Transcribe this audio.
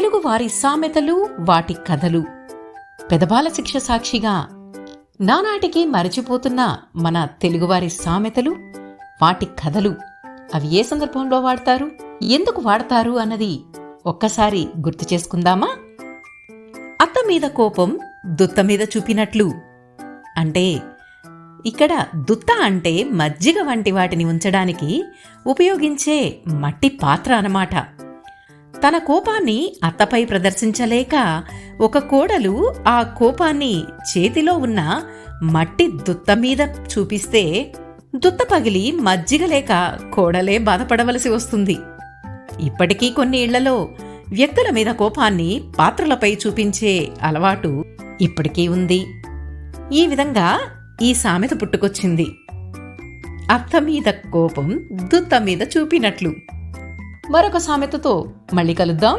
తెలుగువారి సామెతలు, వాటి కథలు. పెదబాల శిక్ష సాక్షిగా నానాటికి మరచిపోతున్న మన తెలుగువారి సామెతలు, వాటి కథలు. అవి ఏ సందర్భంలో వాడతారు, ఎందుకు వాడతారు అన్నది ఒక్కసారి గుర్తు చేసుకుందామా? అత్త మీద కోపం దుత్త మీద చూపినట్లు. అంటే ఇక్కడ దుత్త అంటే మజ్జిగ వంటి వాటిని ఉంచడానికి ఉపయోగించే మట్టి పాత్ర అన్నమాట. తన కోపాన్ని అత్తపై ప్రదర్శించలేక ఒక కోడలు ఆ కోపాన్ని చేతిలో ఉన్న మట్టి దుత్త మీద చూపిస్తే దుత్త పగిలి మజ్జిగ లేక కోడలే బాధపడవలసి వస్తుంది. ఇప్పటికీ కొన్ని ఇళ్లలో వ్యక్తుల మీద కోపాన్ని పాత్రలపై చూపించే అలవాటు ఇప్పటికీ ఉంది. ఈ విధంగా ఈ సామెత పుట్టుకొచ్చింది. అత్త మీద కోపం దుత్త మీద చూపినట్లు. మరొక సామెతతో మళ్ళీ కలుద్దాం.